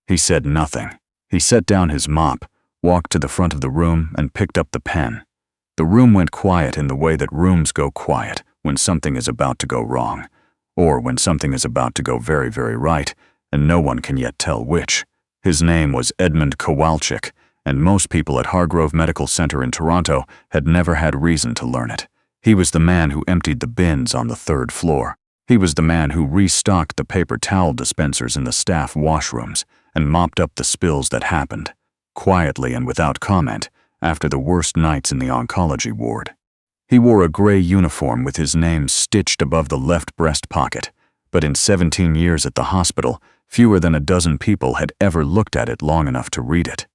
He said nothing. He set down his mop, walked to the front of the room, and picked up the pen. The room went quiet in the way that rooms go quiet when something is about to go wrong, or when something is about to go very, very right, and no one can yet tell which. His name was Edmund Kowalczyk, and most people at Hargrove Medical Center in Toronto had never had reason to learn it. He was the man who emptied the bins on the 3rd floor. He was the man who restocked the paper towel dispensers in the staff washrooms and mopped up the spills that happened, quietly and without comment, after the worst nights in the oncology ward. He wore a gray uniform with his name stitched above the left breast pocket, but in 17 years at the hospital, fewer than a dozen people had ever looked at it long enough to read it.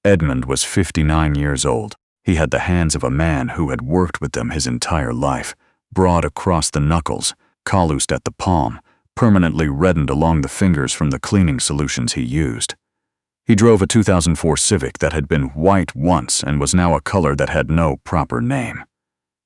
Edmund was 59 years old. He had the hands of a man who had worked with them his entire life, broad across the knuckles, calloused at the palm, permanently reddened along the fingers from the cleaning solutions he used. He drove a 2004 Civic that had been white once and was now a color that had no proper name.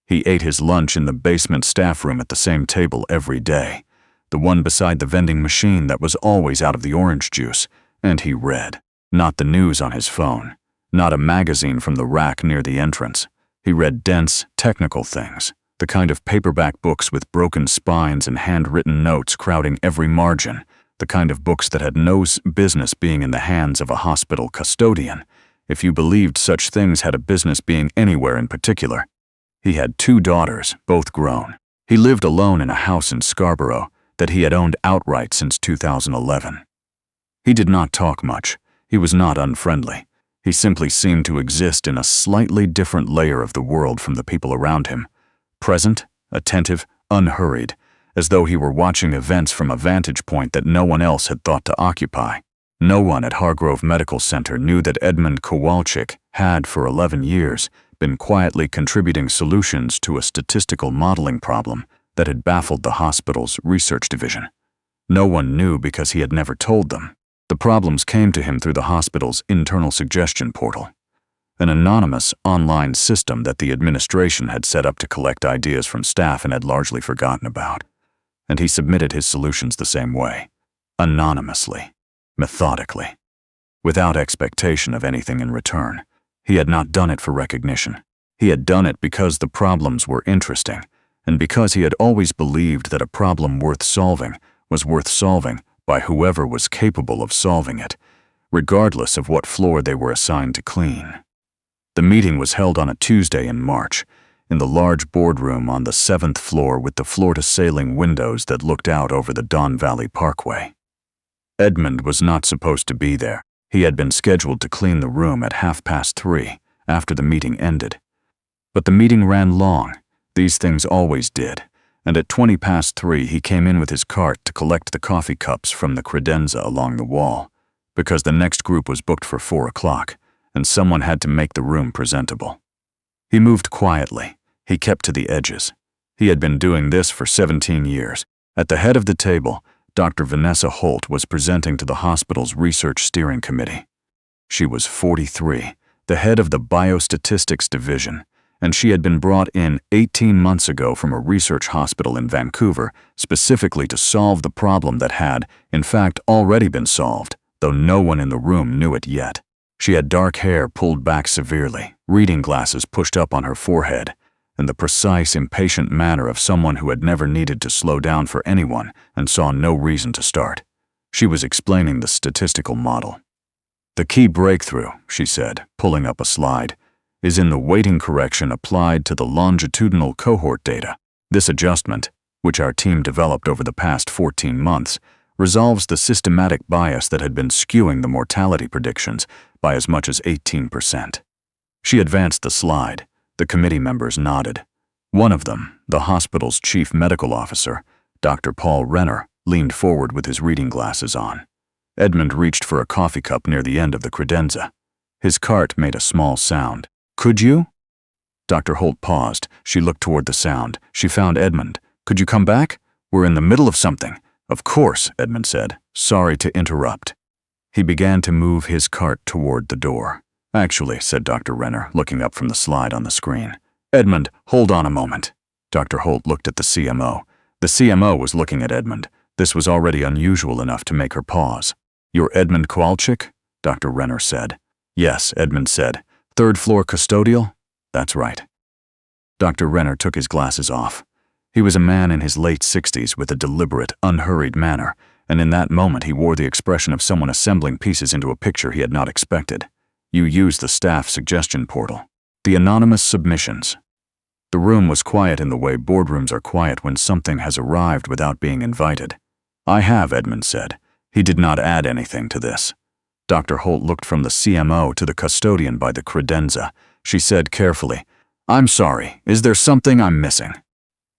He ate his lunch in the basement staff room at the same table every day, the one beside the vending machine that was always out of the orange juice, and he read. Not the news on his phone, not a magazine from the rack near the entrance. He read dense, technical things, the kind of paperback books with broken spines and handwritten notes crowding every margin, the kind of books that had no business being in the hands of a hospital custodian, if you believed such things had a business being anywhere in particular. He had 2 daughters, both grown. He lived alone in a house in Scarborough that he had owned outright since 2011. He did not talk much. He was not unfriendly. He simply seemed to exist in a slightly different layer of the world from the people around him, present, attentive, unhurried, as though he were watching events from a vantage point that no one else had thought to occupy. No one at Hargrove Medical Center knew that Edmund Kowalczyk had, for 11 years, been quietly contributing solutions to a statistical modeling problem that had baffled the hospital's research division. No one knew because he had never told them. The problems came to him through the hospital's internal suggestion portal, an anonymous online system that the administration had set up to collect ideas from staff and had largely forgotten about. And he submitted his solutions the same way, anonymously, methodically, without expectation of anything in return. He had not done it for recognition. He had done it because the problems were interesting, and because he had always believed that a problem worth solving was worth solving by whoever was capable of solving it, regardless of what floor they were assigned to clean. The meeting was held on a Tuesday in March, in the large boardroom on the 7th floor with the floor-to-ceiling windows that looked out over the Don Valley Parkway. Edmund was not supposed to be there. He had been scheduled to clean the room at 3:30 after the meeting ended. But the meeting ran long. These things always did. And at 3:20 he came in with his cart to collect the coffee cups from the credenza along the wall, because the next group was booked for 4 o'clock, and someone had to make the room presentable. He moved quietly. He kept to the edges. He had been doing this for 17 years. At the head of the table, Dr. Vanessa Holt was presenting to the hospital's research steering committee. She was 43, the head of the biostatistics division, and she had been brought in 18 months ago from a research hospital in Vancouver specifically to solve the problem that had, in fact, already been solved, though no one in the room knew it yet. She had dark hair pulled back severely, reading glasses pushed up on her forehead, and the precise, impatient manner of someone who had never needed to slow down for anyone and saw no reason to start. She was explaining the statistical model. "The key breakthrough," she said, pulling up a slide, "is in the weighting correction applied to the longitudinal cohort data. This adjustment, which our team developed over the past 14 months, resolves the systematic bias that had been skewing the mortality predictions by as much as 18%. She advanced the slide. The committee members nodded. One of them, the hospital's chief medical officer, Dr. Paul Renner, leaned forward with his reading glasses on. Edmund reached for a coffee cup near the end of the credenza. His cart made a small sound. "Could you?" Dr. Holt paused. She looked toward the sound. She found Edmund. "Could you come back? We're in the middle of something." "Of course," Edmund said. "Sorry to interrupt." He began to move his cart toward the door. "Actually," said Dr. Renner, looking up from the slide on the screen. "Edmund, hold on a moment." Dr. Holt looked at the CMO. The CMO was looking at Edmund. This was already unusual enough to make her pause. "You're Edmund Kowalczyk?" Dr. Renner said. "Yes," Edmund said. "Third floor custodial?" "That's right." Dr. Renner took his glasses off. He was a man in his late 60s with a deliberate, unhurried manner, and in that moment he wore the expression of someone assembling pieces into a picture he had not expected. "You use the staff suggestion portal. The anonymous submissions." The room was quiet in the way boardrooms are quiet when something has arrived without being invited. "I have," Edmund said. He did not add anything to this. Dr. Holt looked from the CMO to the custodian by the credenza. She said carefully, "I'm sorry, is there something I'm missing?"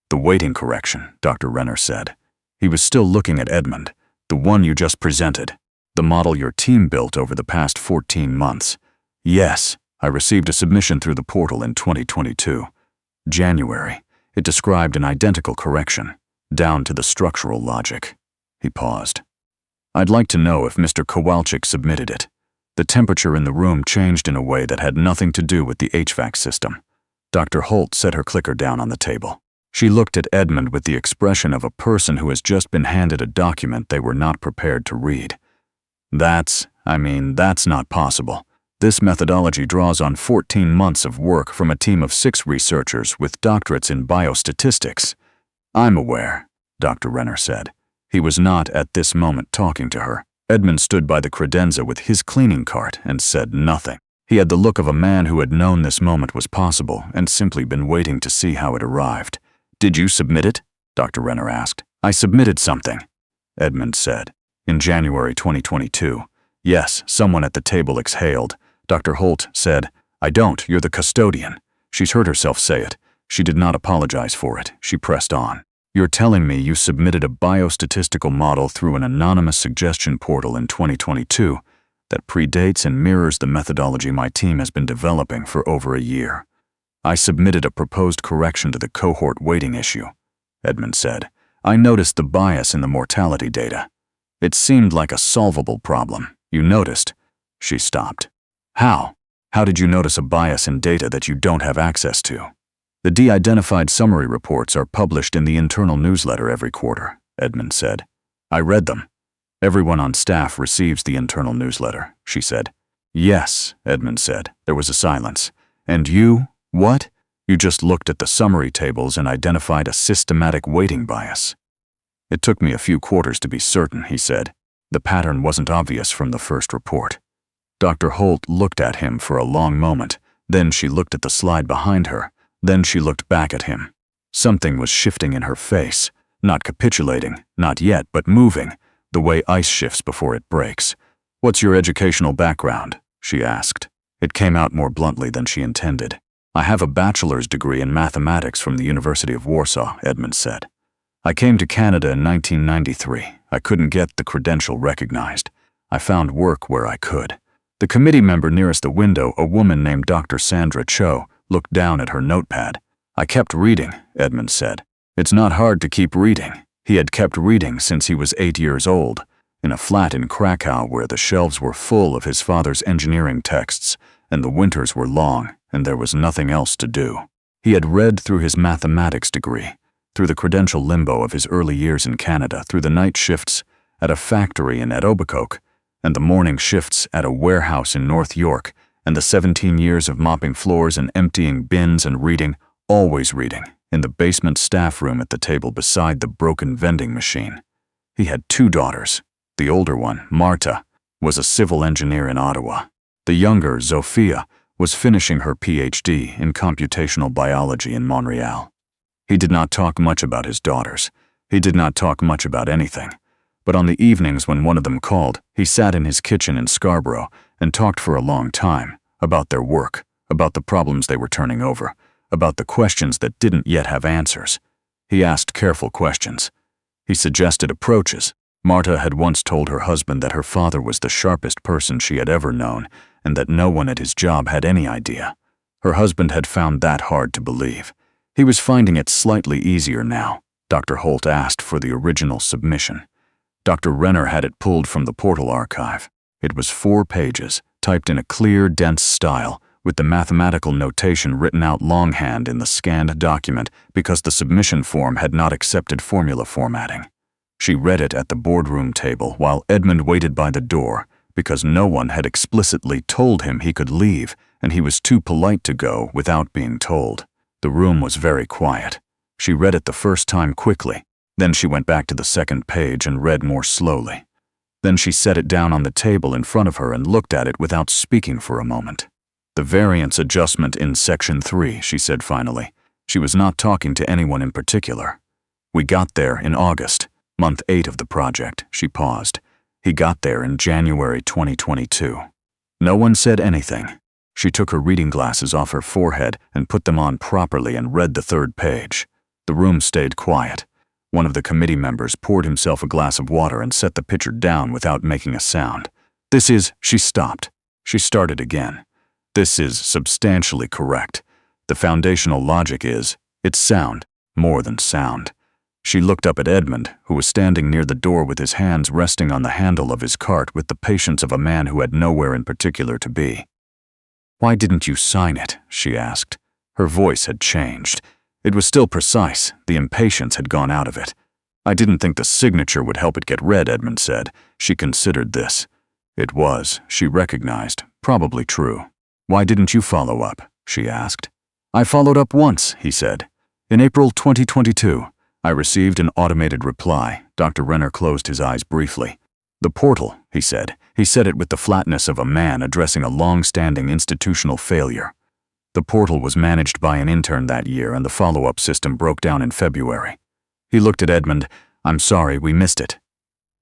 "The weighting correction," Dr. Renner said. He was still looking at Edmund. "The one you just presented. The model your team built over the past 14 months. "Yes, I received a submission through the portal in 2022. January. It described an identical correction, down to the structural logic." He paused. "I'd like to know if Mr. Kowalczyk submitted it." The temperature in the room changed in a way that had nothing to do with the HVAC system. Dr. Holt set her clicker down on the table. She looked at Edmund with the expression of a person who has just been handed a document they were not prepared to read. That's not possible. This methodology draws on 14 months of work from a team of 6 researchers with doctorates in biostatistics." "I'm aware," Dr. Renner said. He was not at this moment talking to her. Edmund stood by the credenza with his cleaning cart and said nothing. He had the look of a man who had known this moment was possible and simply been waiting to see how it arrived. "Did you submit it?" Dr. Renner asked. "I submitted something," Edmund said. "In January 2022. "Yes," someone at the table exhaled. Dr. Holt said, "I don't, you're the custodian." She's heard herself say it. She did not apologize for it. She pressed on. "You're telling me you submitted a biostatistical model through an anonymous suggestion portal in 2022 that predates and mirrors the methodology my team has been developing for over a year." "I submitted a proposed correction to the cohort weighting issue," Edmund said. "I noticed the bias in the mortality data. It seemed like a solvable problem. You noticed?" She stopped. "How? How did you notice a bias in data that you don't have access to?" "The de-identified summary reports are published in the internal newsletter every quarter," Edmund said. "I read them." "Everyone on staff receives the internal newsletter," she said. "Yes," Edmund said. There was a silence. "And you? What? You just looked at the summary tables and identified a systematic weighting bias." "It took me a few quarters to be certain," he said. "The pattern wasn't obvious from the first report." Dr. Holt looked at him for a long moment. Then she looked at the slide behind her. Then she looked back at him. Something was shifting in her face. Not capitulating, not yet, but moving, the way ice shifts before it breaks. "What's your educational background?" she asked. It came out more bluntly than she intended. "I have a bachelor's degree in mathematics from the University of Warsaw," Edmund said. "I came to Canada in 1993. I couldn't get the credential recognized. I found work where I could." The committee member nearest the window, a woman named Dr. Sandra Cho, looked down at her notepad. "I kept reading," Edmund said. "It's not hard to keep reading." He had kept reading since he was 8 years old, in a flat in Krakow where the shelves were full of his father's engineering texts, and the winters were long, and there was nothing else to do. He had read through his mathematics degree, through the credential limbo of his early years in Canada, through the night shifts at a factory in Etobicoke, and the morning shifts at a warehouse in North York, and the 17 years of mopping floors and emptying bins and reading, always reading, in the basement staff room at the table beside the broken vending machine. He had 2 daughters. The older one, Marta, was a civil engineer in Ottawa. The younger, Zofia, was finishing her PhD in computational biology in Montreal. He did not talk much about his daughters. He did not talk much about anything. But on the evenings when one of them called, he sat in his kitchen in Scarborough and talked for a long time about their work, about the problems they were turning over, about the questions that didn't yet have answers. He asked careful questions. He suggested approaches. Marta had once told her husband that her father was the sharpest person she had ever known and that no one at his job had any idea. Her husband had found that hard to believe. He was finding it slightly easier now. Dr. Holt asked for the original submission. Dr. Renner had it pulled from the portal archive. It was 4 pages, typed in a clear, dense style, with the mathematical notation written out longhand in the scanned document because the submission form had not accepted formula formatting. She read it at the boardroom table while Edmund waited by the door because no one had explicitly told him he could leave and he was too polite to go without being told. The room was very quiet. She read it the first time quickly. Then she went back to the second page and read more slowly. Then she set it down on the table in front of her and looked at it without speaking for a moment. The variance adjustment in section 3, she said finally. She was not talking to anyone in particular. We got there in August, month 8 of the project. She paused. He got there in January 2022. No one said anything. She took her reading glasses off her forehead and put them on properly and read the third page. The room stayed quiet. One of the committee members poured himself a glass of water and set the pitcher down without making a sound. She stopped. She started again. This is substantially correct. The foundational logic is, it's sound, more than sound. She looked up at Edmund, who was standing near the door with his hands resting on the handle of his cart with the patience of a man who had nowhere in particular to be. "Why didn't you sign it?" she asked. Her voice had changed. It was still precise. The impatience had gone out of it. "I didn't think the signature would help it get read," Edmund said. She considered this. It was, she recognized, probably true. "Why didn't you follow up?" she asked. "I followed up once," he said. "In April 2022. I received an automated reply." Dr. Renner closed his eyes briefly. "The portal," he said. He said it with the flatness of a man addressing a long-standing institutional failure. The portal was managed by an intern that year and the follow-up system broke down in February. He looked at Edmund. "I'm sorry, we missed it."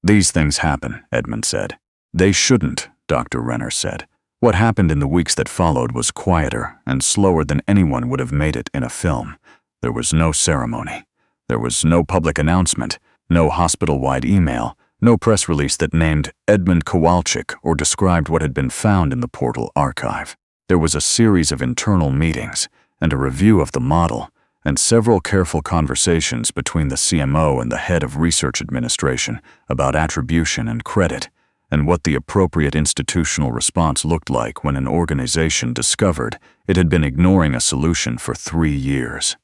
"These things happen," Edmund said. "They shouldn't," Dr. Renner said. What happened in the weeks that followed was quieter and slower than anyone would have made it in a film. There was no ceremony. There was no public announcement, no hospital-wide email, no press release that named Edmund Kowalczyk or described what had been found in the portal archive. There was a series of internal meetings and a review of the model and several careful conversations between the CMO and the head of research administration about attribution and credit and what the appropriate institutional response looked like when an organization discovered it had been ignoring a solution for 3 years.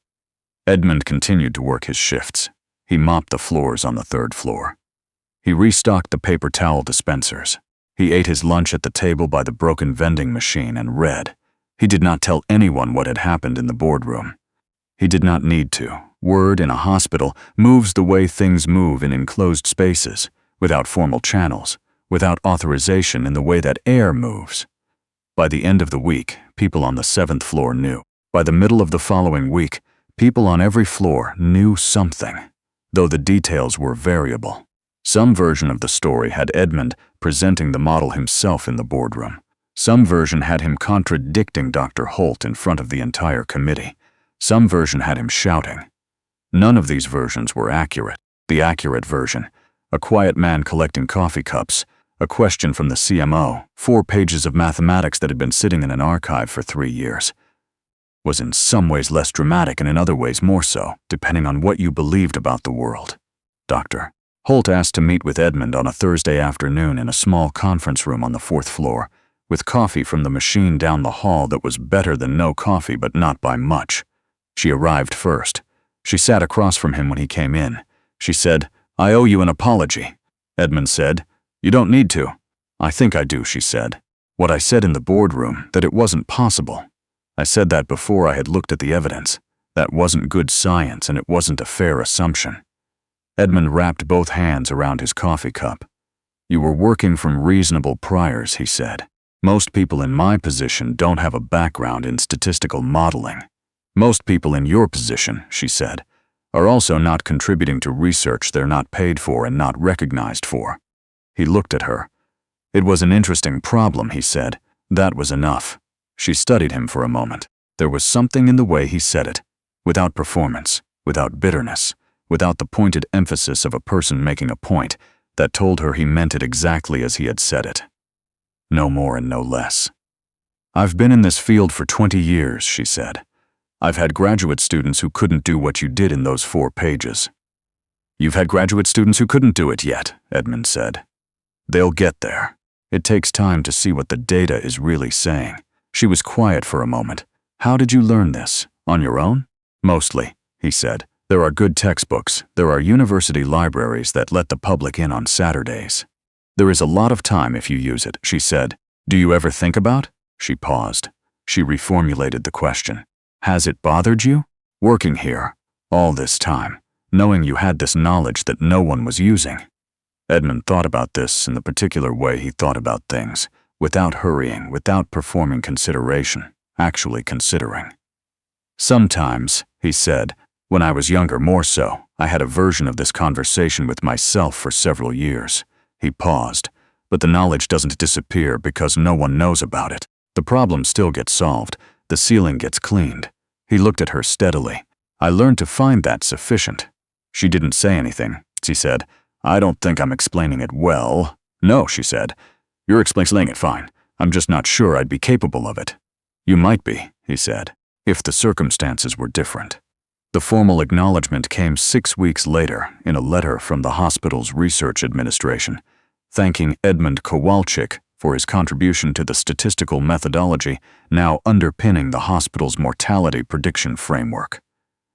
Edmund continued to work his shifts. He mopped the floors on the 3rd floor. He restocked the paper towel dispensers. He ate his lunch at the table by the broken vending machine and read. He did not tell anyone what had happened in the boardroom. He did not need to. Word in a hospital moves the way things move in enclosed spaces, without formal channels, without authorization in the way that air moves. By the end of the week, people on the 7th floor knew. By the middle of the following week, people on every floor knew something, though the details were variable. Some version of the story had Edmund presenting the model himself in the boardroom. Some version had him contradicting Dr. Holt in front of the entire committee. Some version had him shouting. None of these versions were accurate. The accurate version, a quiet man collecting coffee cups, a question from the CMO, 4 pages of mathematics that had been sitting in an archive for 3 years, was in some ways less dramatic and in other ways more so, depending on what you believed about the world. Dr. Holt asked to meet with Edmund on a Thursday afternoon in a small conference room on the 4th floor, with coffee from the machine down the hall that was better than no coffee but not by much. She arrived first. She sat across from him when he came in. She said, "I owe you an apology." Edmund said, "You don't need to." "I think I do," she said. "What I said in the boardroom, that it wasn't possible. I said that before I had looked at the evidence. That wasn't good science and it wasn't a fair assumption." Edmund wrapped both hands around his coffee cup. "You were working from reasonable priors," he said. "Most people in my position don't have a background in statistical modeling. Most people in your position," she said, "are also not contributing to research they're not paid for and not recognized for." He looked at her. "It was an interesting problem," he said. That was enough. She studied him for a moment. There was something in the way he said it, without performance, without bitterness, without the pointed emphasis of a person making a point, that told her he meant it exactly as he had said it. No more and no less. "I've been in this field for 20 years, she said. "I've had graduate students who couldn't do what you did in those 4 pages. "You've had graduate students who couldn't do it yet," Edmund said. "They'll get there. It takes time to see what the data is really saying." She was quiet for a moment. "How did you learn this? On your own?" "Mostly," he said. There are good textbooks. There are university libraries that let the public in on Saturdays. There is a lot of time if you use it, she said. Do you ever think about? She paused. She reformulated the question. Has it bothered you? Working here, all this time, knowing you had this knowledge that no one was using. Edmund thought about this in the particular way he thought about things, without hurrying, without performing consideration, actually considering. Sometimes, he said, when I was younger more so, I had a version of this conversation with myself for several years. He paused, but the knowledge doesn't disappear because no one knows about it. The problem still gets solved, the ceiling gets cleaned. He looked at her steadily. I learned to find that sufficient. She didn't say anything. She said, I don't think I'm explaining it well. No, she said. You're explaining it fine. I'm just not sure I'd be capable of it. You might be, he said, if the circumstances were different. The formal acknowledgement came 6 weeks later in a letter from the hospital's research administration, thanking Edmund Kowalczyk for his contribution to the statistical methodology now underpinning the hospital's mortality prediction framework.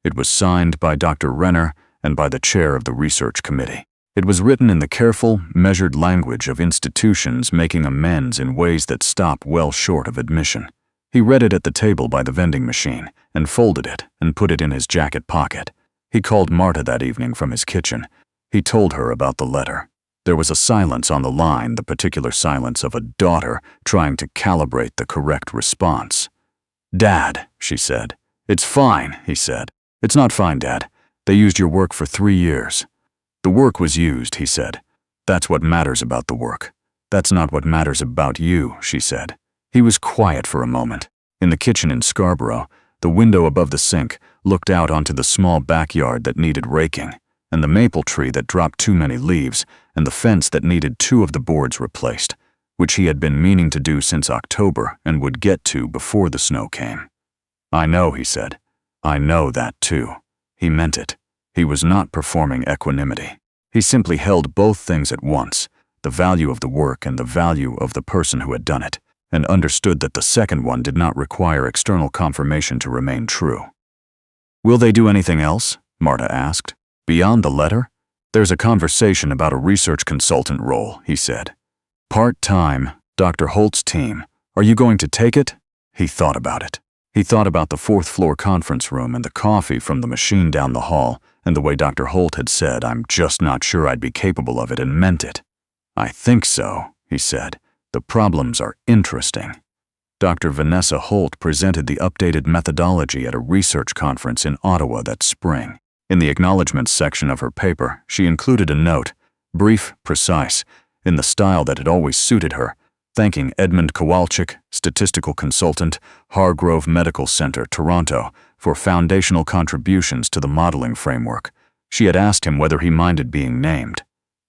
It was signed by Dr. Renner and by the chair of the research committee. It was written in the careful, measured language of institutions making amends in ways that stop well short of admission. He read it at the table by the vending machine and folded it and put it in his jacket pocket. He called Marta that evening from his kitchen. He told her about the letter. There was a silence on the line, the particular silence of a daughter trying to calibrate the correct response. Dad, she said. It's fine, he said. It's not fine, Dad. They used your work for 3 years. The work was used, he said. That's what matters about the work. That's not what matters about you, she said. He was quiet for a moment. In the kitchen in Scarborough, the window above the sink looked out onto the small backyard that needed raking, and the maple tree that dropped too many leaves, and the fence that needed 2 of the boards replaced, which he had been meaning to do since October and would get to before the snow came. I know, he said. I know that too. He meant it. He was not performing equanimity. He simply held both things at once, the value of the work and the value of the person who had done it, and understood that the second one did not require external confirmation to remain true. Will they do anything else? Marta asked. Beyond the letter? There's a conversation about a research consultant role, he said. Part-time, Dr. Holt's team. Are you going to take it? He thought about it. He thought about the 4th-floor conference room and the coffee from the machine down the hall, and the way Dr. Holt had said, I'm just not sure I'd be capable of it, and meant it. I think so, he said. The problems are interesting. Dr. Vanessa Holt presented the updated methodology at a research conference in Ottawa that spring. In the acknowledgments section of her paper, she included a note, brief, precise, in the style that had always suited her, thanking Edmund Kowalczyk, statistical consultant, Hargrove Medical Center, Toronto, for foundational contributions to the modeling framework. She had asked him whether he minded being named.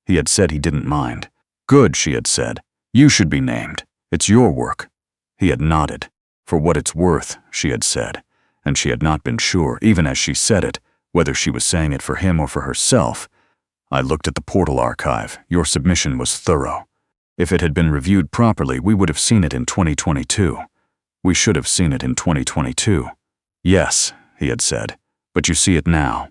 He had said he didn't mind. Good, she had said. You should be named. It's your work. He had nodded. For what it's worth, she had said, and she had not been sure, even as she said it, whether she was saying it for him or for herself. I looked at the portal archive. Your submission was thorough. If it had been reviewed properly, we would have seen it in 2022. We should have seen it in 2022. Yes, he had said, but you see it now.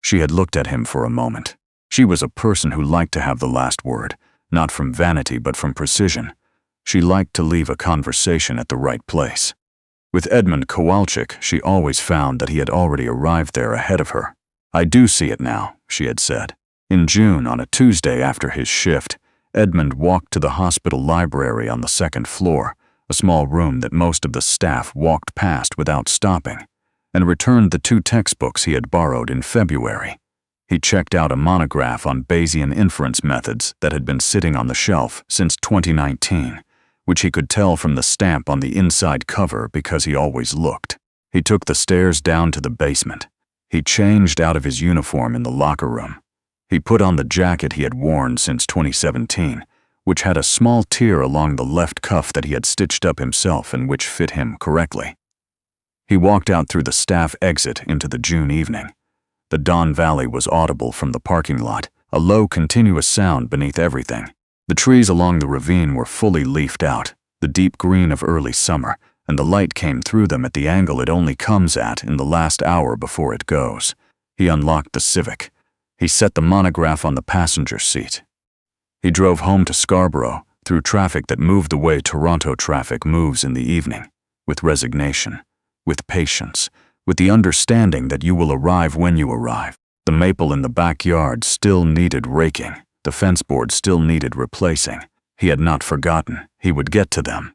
She had looked at him for a moment. She was a person who liked to have the last word, not from vanity but from precision. She liked to leave a conversation at the right place. With Edmund Kowalczyk, she always found that he had already arrived there ahead of her. I do see it now, she had said. In June, on a Tuesday after his shift, Edmund walked to the hospital library on the 2nd floor, a small room that most of the staff walked past without stopping, and returned the 2 textbooks he had borrowed in February. He checked out a monograph on Bayesian inference methods that had been sitting on the shelf since 2019, which he could tell from the stamp on the inside cover because he always looked. He took the stairs down to the basement. He changed out of his uniform in the locker room. He put on the jacket he had worn since 2017, which had a small tear along the left cuff that he had stitched up himself and which fit him correctly. He walked out through the staff exit into the June evening. The Don Valley was audible from the parking lot, a low, continuous sound beneath everything. The trees along the ravine were fully leafed out, the deep green of early summer, and the light came through them at the angle it only comes at in the last hour before it goes. He unlocked the Civic. He set the monograph on the passenger seat. He drove home to Scarborough through traffic that moved the way Toronto traffic moves in the evening, with resignation, with patience, with the understanding that you will arrive when you arrive. The maple in the backyard still needed raking. The fence board still needed replacing. He had not forgotten. He would get to them.